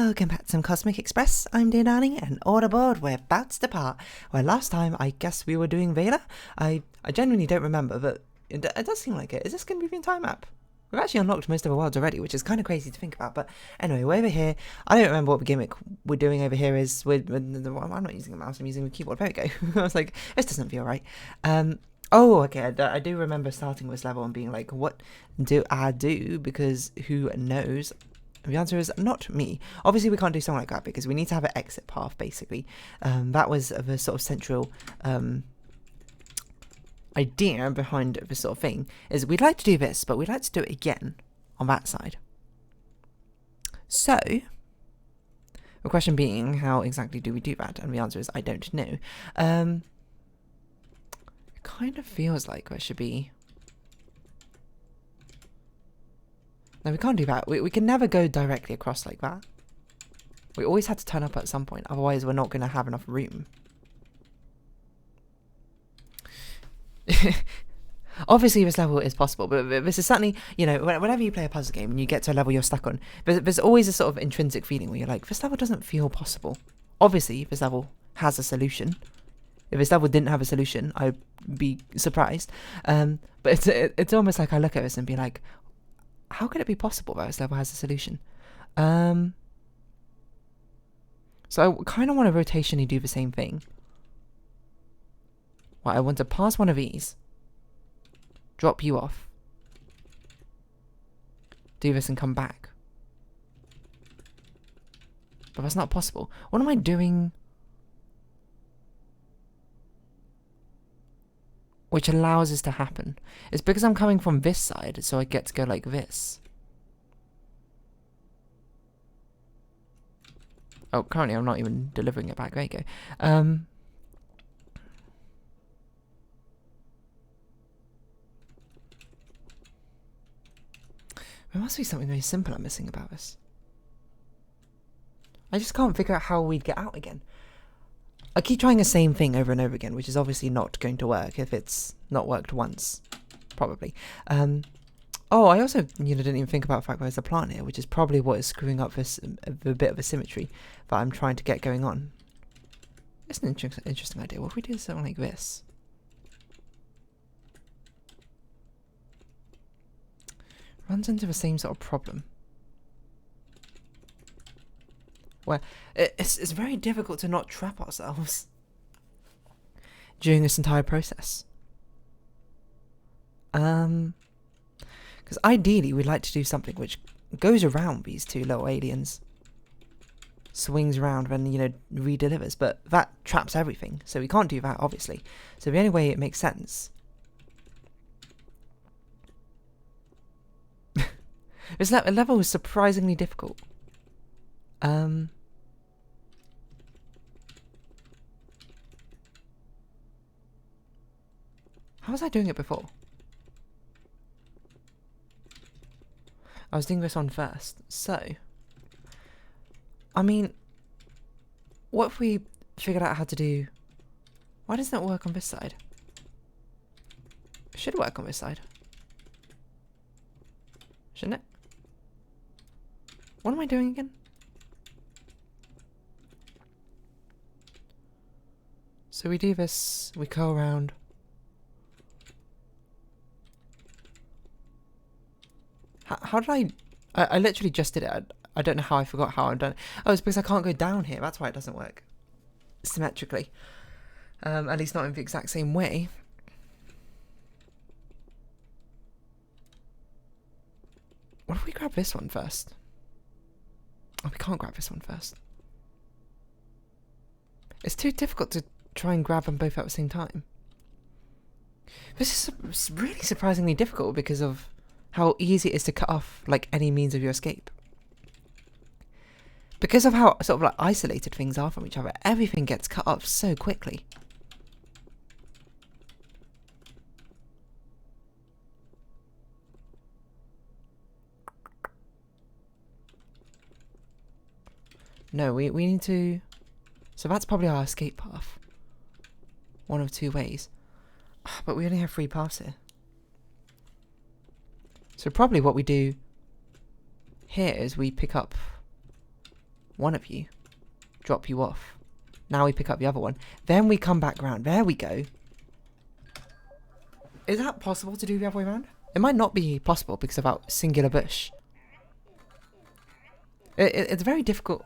Welcome back to some Cosmic Express. I'm dear darling, and all aboard, we're about to depart. Well, last time I guess we were doing Vela. I genuinely don't remember, but it does seem like it. Is this going to be a time map? We've actually unlocked most of the worlds already, which is kind of crazy to think about. But anyway, we're over here. I don't remember what gimmick we're doing over here is. I'm not using a mouse, I'm using a keyboard. There we go. I was like, this doesn't feel right. Oh, okay, I do remember starting this level and being like, what do I do? Because who knows? The answer is not me. Obviously, we can't do something like that because we need to have an exit path, basically. That was the sort of central idea behind this sort of thing, is we'd like to do this, but we'd like to do it again on that side. So, the question being, how exactly do we do that? And the answer is, I don't know. It kind of feels like there should be... No, we can't do that. We can never go directly across like that. We always had to turn up at some point, otherwise we're not going to have enough room. Obviously this level is possible, but this is certainly, you know, whenever you play a puzzle game and you get to a level you're stuck on, there's always a sort of intrinsic feeling where you're like, this level doesn't feel possible. Obviously this level has a solution. If this level didn't have a solution, I'd be surprised. But it's almost like I look at this and be like, how could it be possible that this level has a solution? So I kind of want to rotationally do the same thing. Well, I want to pass one of these, drop you off, do this and come back. But that's not possible. What am I doing which allows this to happen? It's because I'm coming from this side, so I get to go like this. Oh, currently I'm not even delivering it back. There you go. There must be something very simple I'm missing about this. I just can't figure out how we'd get out again. I keep trying the same thing over and over again, which is obviously not going to work if it's not worked once, probably. Oh, I also didn't even think about the fact that there's a plant here, which is probably what is screwing up this a bit of a symmetry that I'm trying to get going on. It's an interesting idea. What if we do something like this? Runs into the same sort of problem. Where it's very difficult to not trap ourselves during this entire process. Because ideally we'd like to do something which goes around these two little aliens, swings around, then re-delivers, but that traps everything, so we can't do that obviously. So the only way it makes sense... This level is surprisingly difficult. How was I doing it before? I was doing this one first. So, I mean, what if we figured out how to do... Why doesn't it work on this side? It should work on this side. Shouldn't it? What am I doing again? So we do this, we go around. How did I literally just did it. I don't know how I forgot how I've done it. Oh, it's because I can't go down here. That's why it doesn't work symmetrically. At least not in the exact same way. What if we grab this one first? Oh, we can't grab this one first. It's too difficult to try and grab them both at the same time. This is really surprisingly difficult because of how easy it is to cut off like any means of your escape. Because of how sort of like isolated things are from each other, everything gets cut off so quickly. No, we need to... So that's probably our escape path. One of two ways. But we only have 3 paths here. So probably what we do here is we pick up one of you, drop you off. Now we pick up the other one. Then we come back round. There we go. Is that possible to do the other way around? It might not be possible because of our singular bush. It's very difficult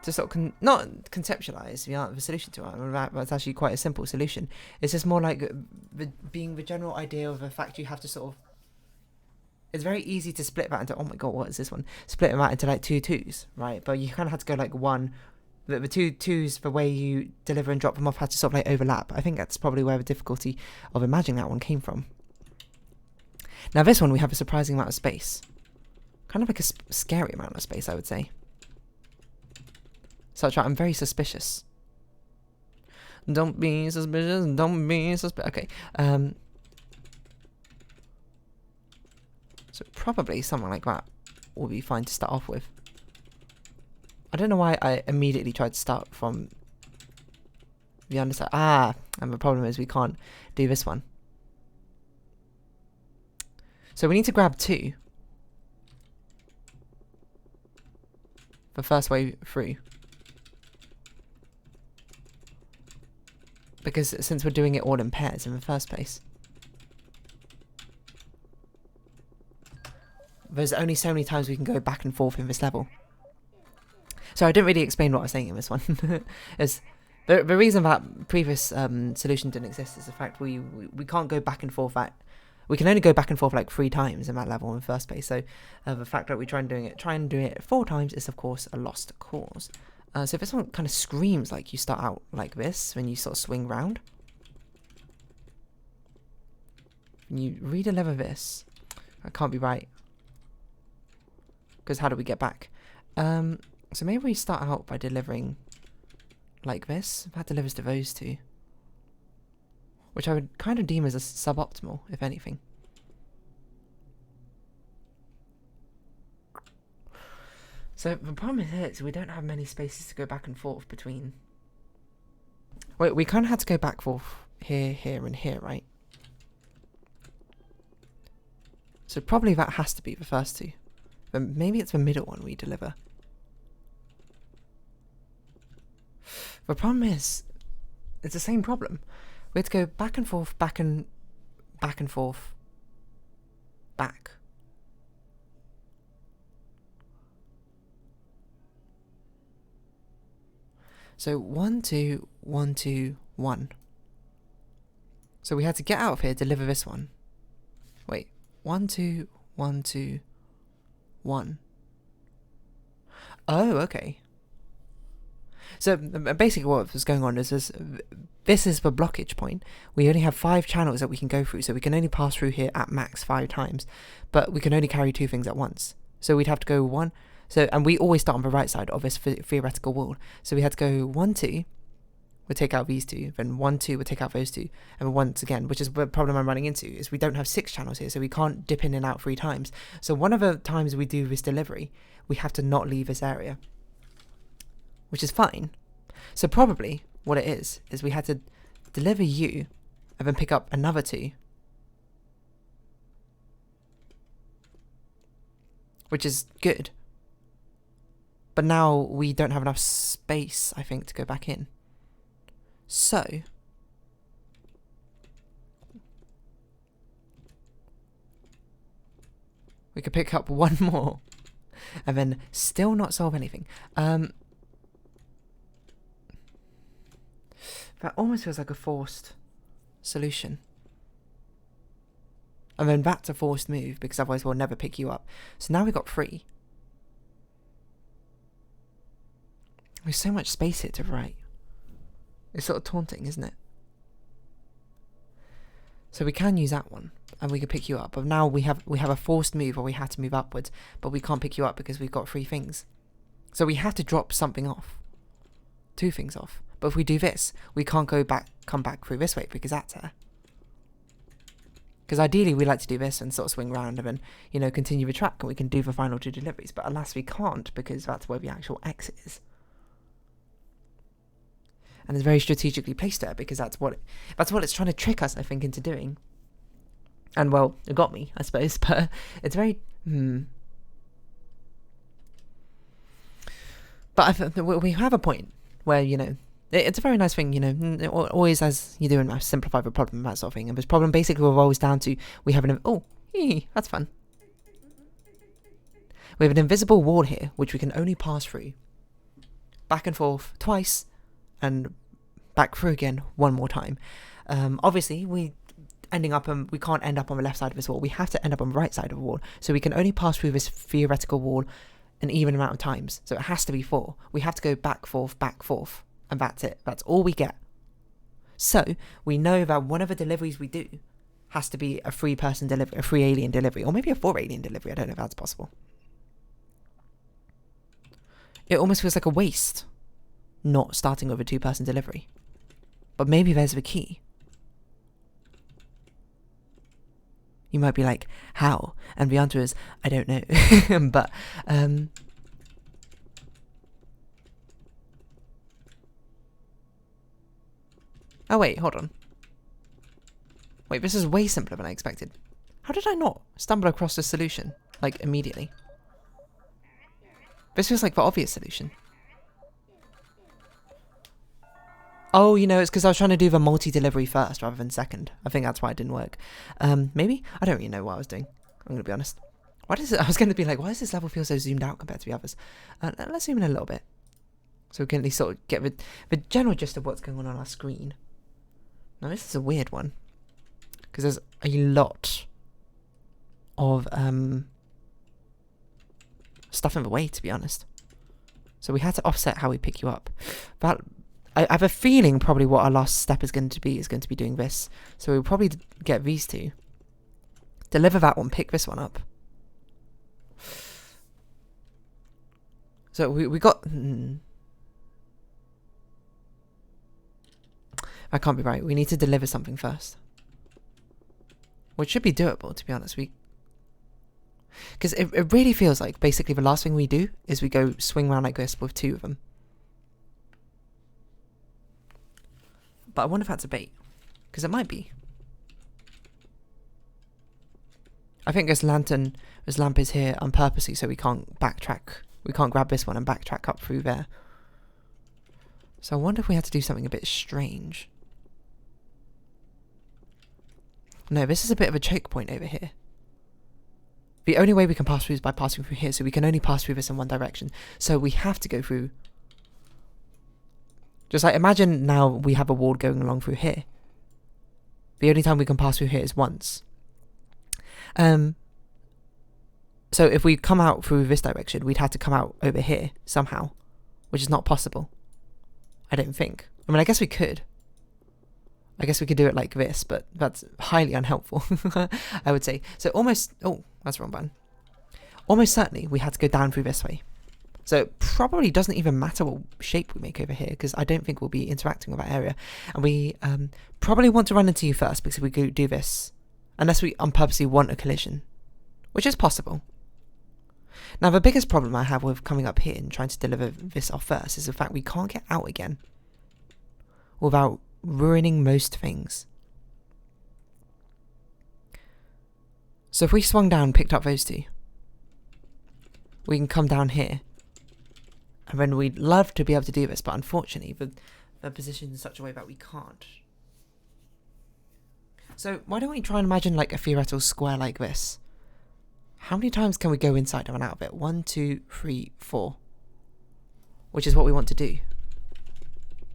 to sort of not conceptualize the solution to it. But it's actually quite a simple solution. It's just more like being the general idea of the fact you have to sort of. It's very easy to split that into. Oh my god, what is this one? Split them out into like 2 2s, right? But you kind of have to go like one. The 2 2s, the way you deliver and drop them off, had to sort of like overlap. I think that's probably where the difficulty of imagining that one came from. Now this one, we have a surprising amount of space. Kind of like a scary amount of space, I would say. So I'm very suspicious. Don't be suspicious, don't be suspicious. Okay. So probably something like that will be fine to start off with. I don't know why I immediately tried to start from the underside. And the problem is we can't do this one. So we need to grab 2. The first way through. Because since we're doing it all in pairs in the first place. There's only so many times we can go back and forth in this level. So I didn't really explain what I was saying in this one. Is the reason that previous solution didn't exist is the fact we can't go back and forth we can only go back and forth like 3 times in that level in the first place. So the fact that we try and do it 4 times is of course a lost cause. So this one kind of screams like you start out like this when you sort of swing round. When you redeliver this, that can't be right. Because how do we get back? So maybe we start out by delivering like this. That delivers to those 2. Which I would kind of deem as a suboptimal, if anything. So the problem is we don't have many spaces to go back and forth between. Wait, we kind of had to go back and forth here, here, and here, right? So probably that has to be the first 2. But maybe it's the middle one we deliver. The problem is, it's the same problem. We have to go back and forth, back and forth, back. So 1 2 1 2 1. So we had to get out of here, deliver this one. Wait, 1 2 1 2 1. Oh, okay. So basically what was going on is this is the blockage point. We only have 5 channels that we can go through, so we can only pass through here at max 5 times, but we can only carry 2 things at once. So we'd have to go 1. So, and we always start on the right side of this theoretical wall. So we had to go 1 2. We'll take out these 2, then 1 2 we'll take out those 2, and once again, which is the problem I'm running into, is we don't have 6 channels here, so we can't dip in and out 3 times. So one of the times we do this delivery, we have to not leave this area, which is fine. So probably what it is we had to deliver you and then pick up another 2, which is good. But now we don't have enough space, I think, to go back in. So we could pick up 1 more and then still not solve anything. That almost feels like a forced solution. And then that's a forced move, because otherwise we'll never pick you up. So now we've got 3. There's so much space here to write. It's sort of taunting, isn't it? So we can use that one, and we can pick you up. But now we have a forced move where we had to move upwards, but we can't pick you up because we've got 3 things. So we have to drop something off. 2 things off. But if we do this, we can't come back through this way because that's there. Because ideally we like to do this and sort of swing round and then, you know, continue the track, and we can do the final 2 deliveries. But alas, we can't, because that's where the actual exit is. And it's very strategically placed there, because that's what it's trying to trick us, I think, into doing. And well, it got me, I suppose, but it's very But But we have a point where, you know, it's a very nice thing, you know, always as you do in maths, simplify the problem, that sort of thing. And this problem basically revolves down to, we have that's fun. We have an invisible wall here, which we can only pass through back and forth twice, and back through again one more time. Obviously, we can't end up on the left side of this wall. We have to end up on the right side of the wall. So we can only pass through this theoretical wall an even amount of times. So it has to be 4. We have to go back, forth, and that's it. That's all we get. So we know that one of the deliveries we do has to be a 3-person delivery, a 3 alien delivery, or maybe a 4 alien delivery. I don't know if that's possible. It almost feels like a waste not starting with a 2-person delivery. But maybe there's the key. You might be like, how? And the answer is, I don't know. But, oh wait, hold on. Wait, this is way simpler than I expected. How did I not stumble across this solution, like, immediately? This feels like the obvious solution. Oh, you know, it's because I was trying to do the multi-delivery first rather than second. I think that's why it didn't work. Maybe? I don't really know what I was doing. I'm going to be honest. I was going to be like, why does this level feel so zoomed out compared to the others? Let's zoom in a little bit. So we can at least sort of get the general gist of what's going on our screen. Now, this is a weird one. Because there's a lot of stuff in the way, to be honest. So we had to offset how we pick you up. But I have a feeling probably what our last step is going to be doing this. So we'll probably get these two. Deliver that one, pick this one up. So we got... That can't be right. We need to deliver something first. Which should be doable, to be honest. Because it really feels like basically the last thing we do is we go swing around like this with 2 of them. But I wonder if that's a bait. Because it might be. I think this lamp is here on purposely so we can't backtrack. We can't grab this one and backtrack up through there. So I wonder if we had to do something a bit strange. No, this is a bit of a choke point over here. The only way we can pass through is by passing through here, so we can only pass through this in one direction. So we have to go through... Just like, imagine now we have a wall going along through here. The only time we can pass through here is once. So if we come out through this direction, we'd have to come out over here somehow, which is not possible. I don't think. I mean, I guess we could. I guess we could do it like this, but that's highly unhelpful, I would say. So almost... Oh, that's the wrong button. Almost certainly we had to go down through this way. So it probably doesn't even matter what shape we make over here, because I don't think we'll be interacting with that area. And we probably want to run into you first, because we could do this. Unless we on purposely want a collision. Which is possible. Now, the biggest problem I have with coming up here and trying to deliver this off first is the fact we can't get out again without ruining most things. So if we swung down and picked up those 2, we can come down here. And then we'd love to be able to do this, but unfortunately, they're positioned in such a way that we can't. So why don't we try and imagine like a theoretical square like this? How many times can we go inside and out of it? 1, 2, 3, 4. Which is what we want to do.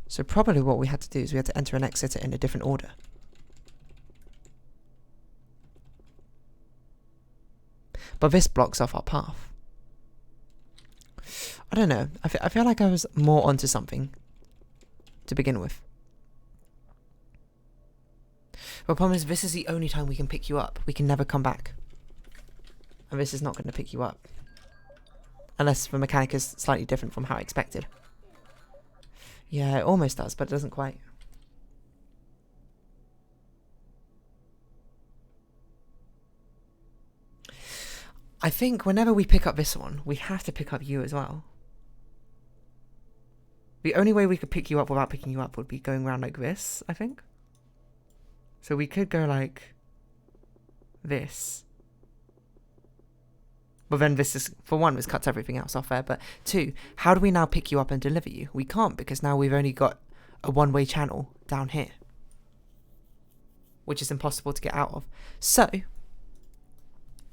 So probably what we had to do is we had to enter and exit it in a different order. But this blocks off our path. I don't know. I feel like I was more onto something to begin with. The problem is this is the only time we can pick you up. We can never come back. And this is not going to pick you up. Unless the mechanic is slightly different from how I expected. Yeah, it almost does, but it doesn't quite. I think whenever we pick up this one, we have to pick up you as well. The only way we could pick you up without picking you up would be going around like this, I think. So we could go like this. But then this is, for one, this cuts everything else off there. But two, how do we now pick you up and deliver you? We can't, because now we've only got a one-way channel down here, which is impossible to get out of. So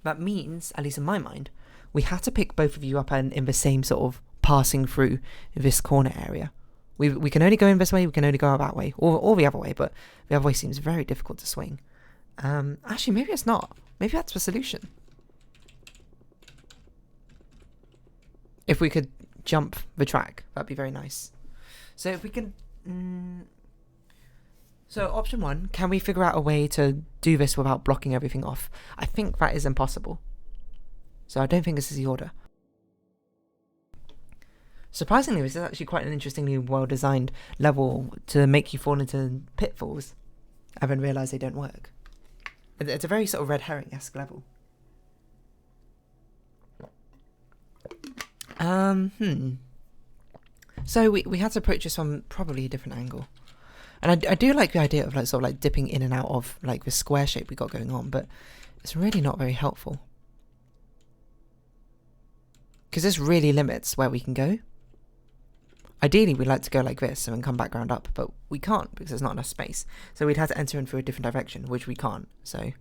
that means, at least in my mind, we had to pick both of you up and in the same sort of passing through this corner area. We can only go in this way, we can only go that way, or the other way, but the other way seems very difficult to swing. Actually, maybe it's not. Maybe that's the solution. If we could jump the track, that'd be very nice. So if we can... So option one, can we figure out a way to do this without blocking everything off? I think that is impossible. So I don't think this is the order. Surprisingly, this is actually quite an interestingly well-designed level to make you fall into pitfalls and then realise they don't work. It's a very sort of red herring-esque level. So we had to approach this from probably a different angle. And I do like the idea of like sort of like dipping in and out of like the square shape we got going on, but it's really not very helpful. Because this really limits where we can go. Ideally, we'd like to go like this and then come back round up, but we can't because there's not enough space. So we'd have to enter in through a different direction, which we can't, so...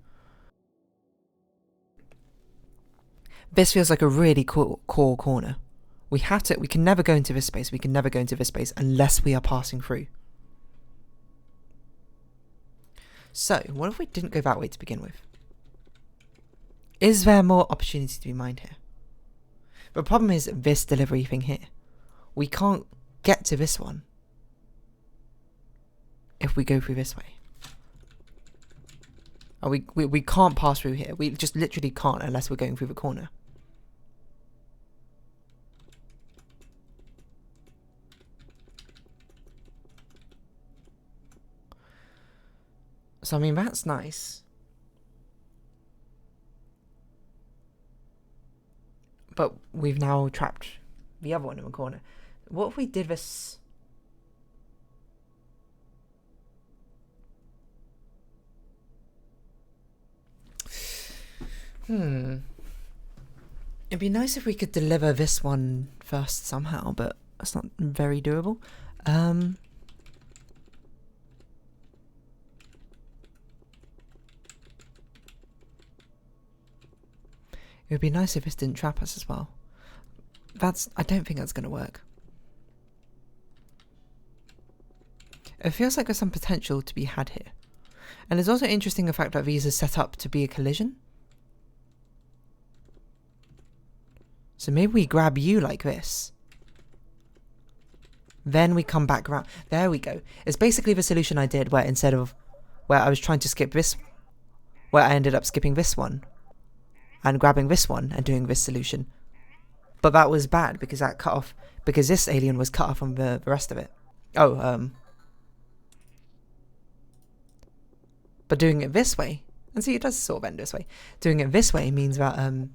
This feels like a really cool core corner. We can never go into this space, we can never go into this space unless we are passing through. So, what if we didn't go that way to begin with? Is there more opportunity to be mined here? The problem is this delivery thing here. We can't get to this one if we go through this way. Oh, we can't pass through here. We just literally can't unless we're going through the corner. So I mean, that's nice. But we've now trapped the other one in the corner. What if we did this? It'd be nice if we could deliver this one first somehow, but that's not very doable. It would be nice if this didn't trap us as well. I don't think that's going to work. It feels like there's some potential to be had here. And it's also interesting the fact that these are set up to be a collision. So maybe we grab you like this. Then we come back around. There we go. It's basically the solution I did where instead of where I was trying to skip this, where I ended up skipping this one and grabbing this one and doing this solution. But that was bad because that cut off, because this alien was cut off from the rest of it. But doing it this way, and see it does sort of end this way. Doing it this way means that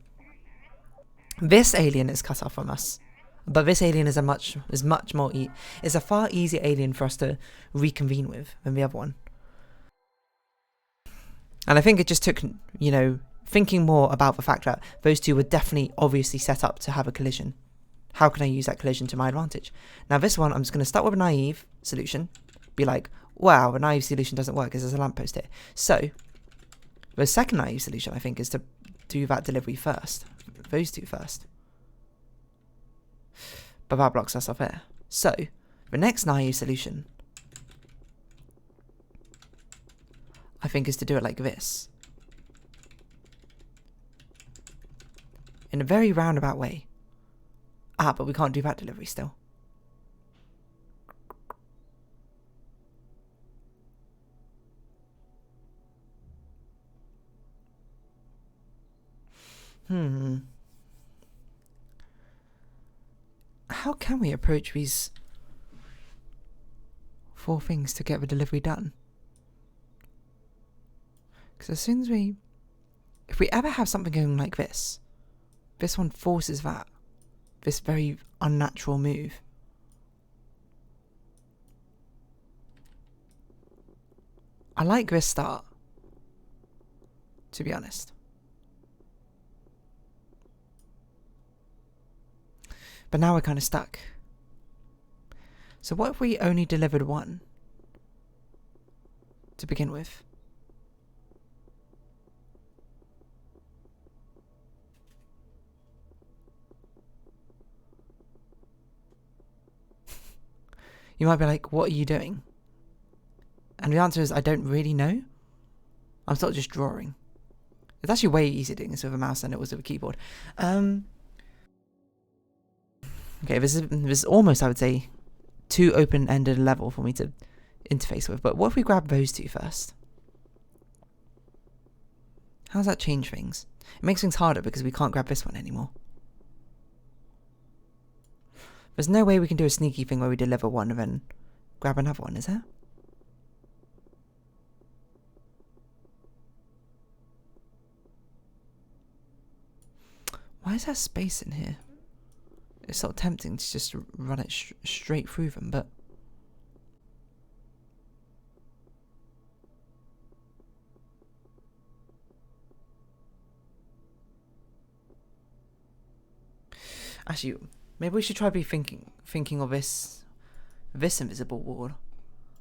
this alien is cut off from us. But this alien is is a far easier alien for us to reconvene with than the other one. And I think it just took, you know, thinking more about the fact that those two were definitely obviously set up to have a collision. How can I use that collision to my advantage? Now this one, I'm just going to start with a naive solution. Be like, wow, a naive solution doesn't work because there's a lamppost here. So, the second naive solution, I think, is to do that delivery first. Those two first. But that blocks us off here. So, the next naive solution, I think, is to do it like this. In a very roundabout way. But we can't do that delivery still. How can we approach these 4 things to get the delivery done? Because as soon as if we ever have something going like this one forces this very unnatural move. I like this start, to be honest. But now we're kind of stuck. So what if we only delivered one to begin with? You might be like, what are you doing? And the answer is, I don't really know. I'm sort of just drawing. It's actually way easier doing this with a mouse than it was with a keyboard. Okay, this is almost, I would say, too open-ended level for me to interface with. But what if we grab those two first? How does that change things? It makes things harder because we can't grab this one anymore. There's no way we can do a sneaky thing where we deliver one and then grab another one, is there? Why is there space in here? It's sort of tempting to just run it straight through them, but... Actually, maybe we should try thinking of this invisible wall.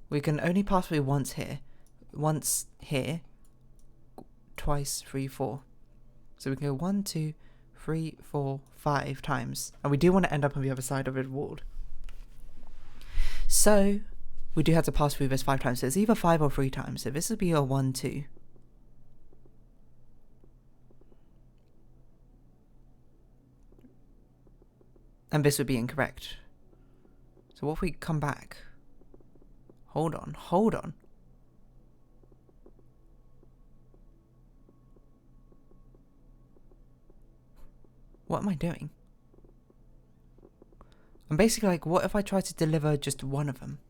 We can only pass through once here, twice, 3, 4. So we can go 1, 2, 3, 4, 5 times, and we do want to end up on the other side of the wall. So we do have to pass through this 5 times. So it's either 5 or 3 times. So this would be a 1, 2. And this would be incorrect. So what if we come back? Hold on. What am I doing? I'm basically like, what if I try to deliver just one of them?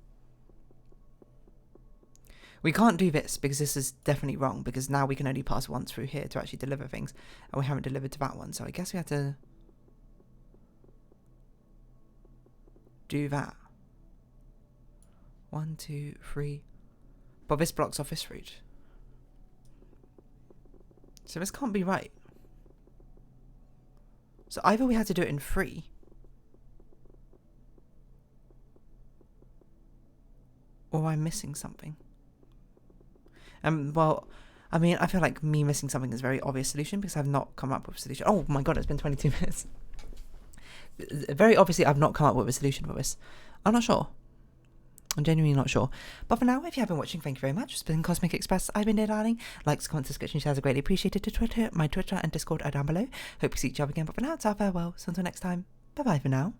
We can't do this because this is definitely wrong, because now we can only pass once through here to actually deliver things, and we haven't delivered to that one, so I guess we have to do that. 1, 2, 3. But this blocks off this route. So this can't be right. So either we had to do it in 3, or I'm missing something. Well, I mean, I feel like me missing something is a very obvious solution because I've not come up with a solution. Oh my god, it's been 22 minutes. Very obviously, I've not come up with a solution for this. I'm not sure. I'm genuinely not sure. But for now, if you have been watching, thank you very much. It's been Cosmic Express. I've been Darling. Likes, comments, description, shares are greatly appreciated. To Twitter, my Twitter and Discord are down below. Hope to see each other again. But for now, it's our farewell. So until next time, bye bye for now.